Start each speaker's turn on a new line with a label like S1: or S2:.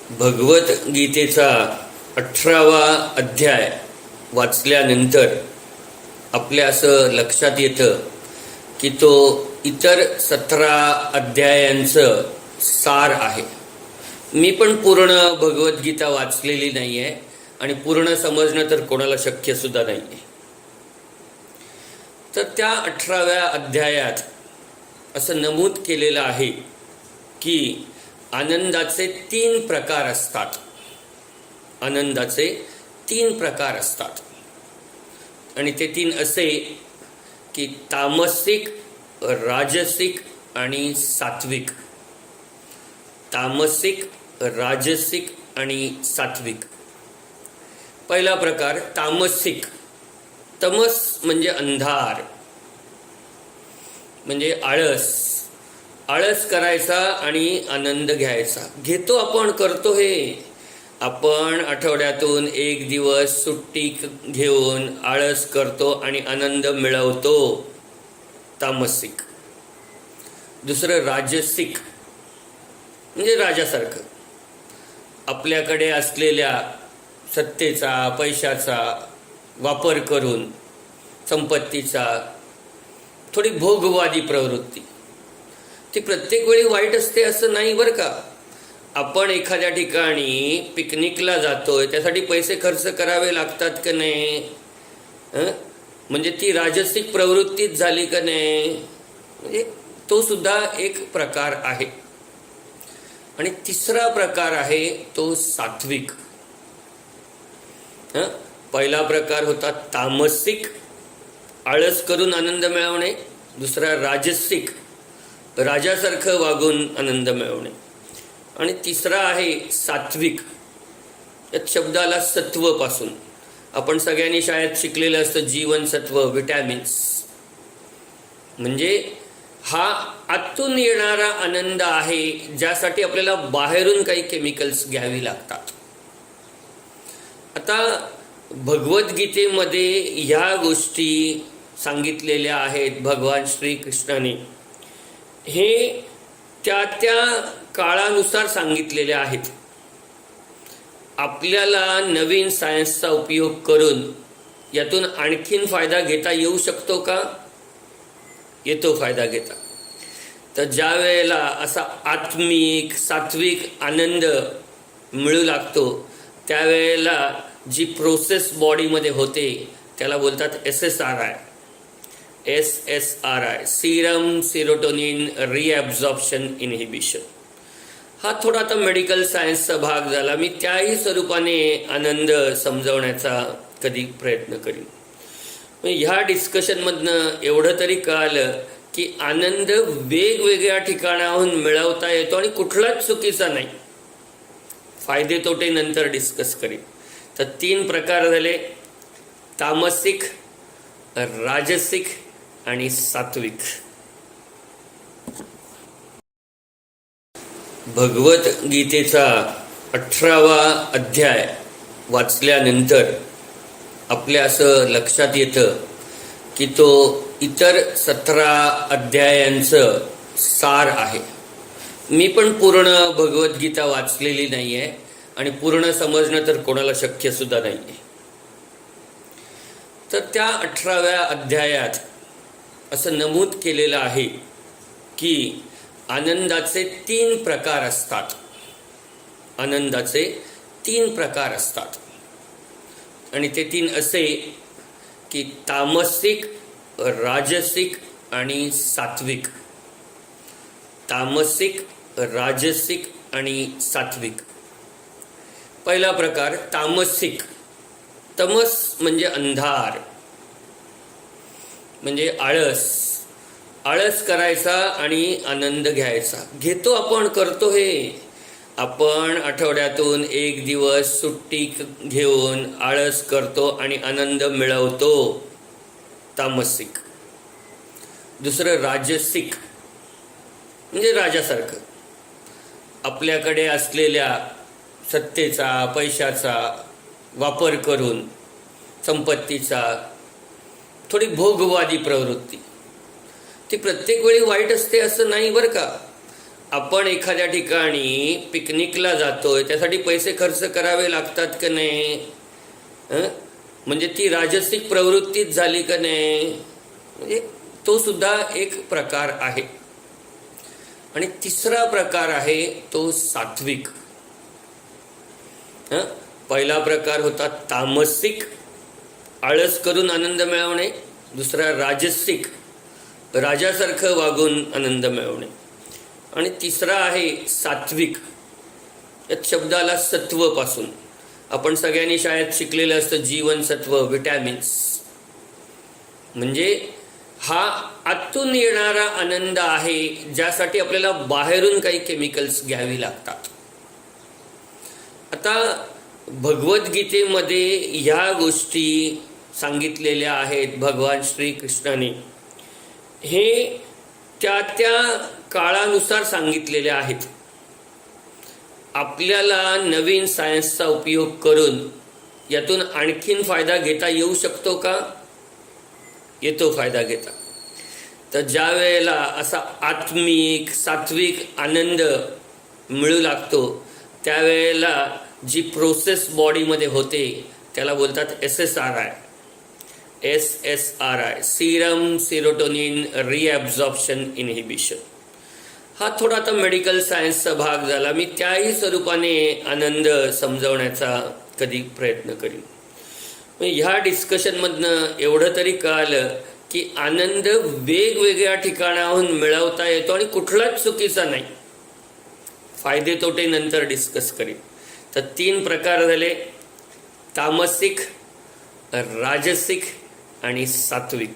S1: भगवद्गीतेचा 18वा अध्याय वाचल्यानंतर आपल्या असं लक्षात येतं की तो इतर 17 अध्यायांचं सार आहे. मी पण पूर्ण भगवद्गीता वाचलेली नाही आहे आणि पूर्ण समजणं तर कोणाला शक्य सुद्धा नाही आहे. तर त्या 18व्या अध्यायात असं नमूद केलेलं आहे की आनंदाचे 3 प्रकार असतात. आनंदाचे 3 प्रकार असतात आणि ते 3 असे की तामसिक, राजसिक आणि सात्विक. तामसिक, राजसिक आणि सात्विक. पहिला प्रकार तामसिक. तमस म्हणजे अंधार, म्हणजे आळस. आळस करायचा आणि आनंद घ्यायचा. घेतो आपण, करतो हे. आपण आठवड्यातून 1 दिवस सुट्टी घेऊन आळस करतो आणि आनंद मिळवतो. तामसिक. दुसरं राजसिक, म्हणजे राजासारखं. आपल्याकडे असलेल्या सत्तेचा, पैशाचा वापर करून, संपत्तीचा, थोडी भोगवादी प्रवृत्ती. ती प्रत्येक वेळी वाईट असते असं नाही बरं का. आपण एखाद्या ठिकाणी पिकनिकला जातोय, त्यासाठी पैसे खर्च करावे लागतात का नाही? म्हणजे ती राजसिक प्रवृत्तीच झाली का नाही? म्हणजे तो सुद्धा एक प्रकार आहे. आणि तिसरा प्रकार आहे तो सात्विक. पहिला प्रकार होता तामसिक, आळस करून आनंद मिळवणे. दुसरा राजसिक, राजासारखं वागून आनंद मिळवणे. आणि तिसरा आहे सात्विक. या शब्दाला सत्व पासून आपण सगळ्यांनी शाळेत शिकलेलं असतं, जीवनसत्व, विटॅमिन्स. म्हणजे हा आतून येणारा आनंद आहे, ज्यासाठी आपल्याला बाहेरून काही केमिकल्स घ्यावी लागतात. आता भगवद्गीतेमध्ये ह्या गोष्टी सांगितलेल्या आहेत भगवान श्रीकृष्णाने. हे त्या काळानुसार सांगितलेले आहेत. आपल्याला नवीन सायन्सचा उपयोग करून यातून आणखीन फायदा घेता येऊ शकतो का? येतो फायदा घेता. तर ज्या वेळेला असा आत्मिक, सात्विक आनंद मिळू लागतो, त्यावेळेला जी प्रोसेस बॉडीमध्ये होते त्याला बोलतात SSRI. SSRI, serum serotonin reabsorption inhibition. हा थोडा आता मेडिकल सायन्सचा भाग झाला. मी त्याही स्वरूपाने आनंद समजवण्याचा कधी प्रयत्न करीन. ह्या डिस्कशनमधनं एवढं तरी कळालं की आनंद वेगवेगळ्या ठिकाणाहून मिळवता येतो आणि कुठलाच चुकीचा नाही. फायदे तोटे नंतर डिस्कस करीन. तर 3 प्रकार झाले: तामसिक, राजसिक आणि सात्विक. भगवद्गीतेचा 18वा अध्याय वाचल्यानंतर आपल्या असं लक्षात येतं की तो इतर 17 अध्यायांचं सार आहे. मी पण पूर्ण भगवद्गीता वाचलेली नाही आहे आणि पूर्ण समजणं तर कोणाला शक्य सुद्धा नाही आहे. तर त्या 18व्या अध्यायात असं नमूद केलेलं आहे की आनंदाचे 3 प्रकार असतात. आनंदाचे 3 प्रकार असतात आणि ते 3 असे की तामसिक, राजसिक आणि सात्विक. तामसिक, राजसिक आणि सात्विक. पहिला प्रकार तामसिक. तमस म्हणजे अंधार, म्हणजे आळस. आळस करायचा आणि आनंद घ्यायचा. घेतो आपण, करतो हे. आपण आठवड्यातून 1 दिवस सुट्टी घेऊन आळस करतो आणि आनंद मिळवतो. तामसिक. दुसरं राजसिक, म्हणजे राजासारखं. आपल्याकडे असलेल्या सत्तेचा, पैशाचा वापर करून, संपत्तीचा, थोडी भोगवादी प्रवृत्ती. ती प्रत्येक वेळी वाईट असते असं नाही बरं का. आपण एखाद्या ठिकाणी पिकनिकला जातोय, त्यासाठी पैसे खर्च करावे लागतात का नाही? म्हणजे ती राजसिक प्रवृत्तीच झाली का नाही? म्हणजे तो सुद्धा एक प्रकार आहे. आणि तिसरा प्रकार आहे तो सात्विक. पहिला प्रकार होता तामसिक, आळस करून आनंद मिळवणे. दुसरा राजसिक, राजासारखं वागून आनंद मिळवणे. आणि तिसरा आहे सात्विक. यात शब्द आला सत्व पासून. आपण सगळ्यांनी शाळेत शिकलेलं असतं जीवनसत्व, विटॅमिन्स. म्हणजे हा आतून येणारा आनंद आहे, ज्यासाठी आपल्याला बाहेरून काही केमिकल्स घ्यावी लागतात. आता भगवद्गीतेमध्ये ह्या गोष्टी सांगितलेल्या आहेत भगवान श्रीकृष्णाने. हे त्या त्या काळानुसार सांगितलेले आहेत. आपल्याला नवीन सायन्सचा उपयोग करून यातून आणखीन फायदा घेता येऊ शकतो का? येतो फायदा घेता. तर ज्या वेळेला असा आत्मिक सात्विक आनंद मिळू लागतो, त्यावेळेला जी प्रोसेस बॉडीमध्ये होते त्याला बोलतात SSRI. Serum serotonin reabsorption inhibition. हा थोडा आता मेडिकल सायन्सचा भाग झाला. मी त्याही स्वरूपाने आनंद समजवण्याचा कधी प्रयत्न करीन. ह्या डिस्कशनमधनं एवढं तरी कळालं की आनंद वेगवेगळ्या ठिकाणाहून मिळवता येतो आणि कुठलाच चुकीचा नाही. फायदे तोटे नंतर डिस्कस करीन. तर 3 प्रकार झाले: तामसिक, राजसिक आणि सात्विक.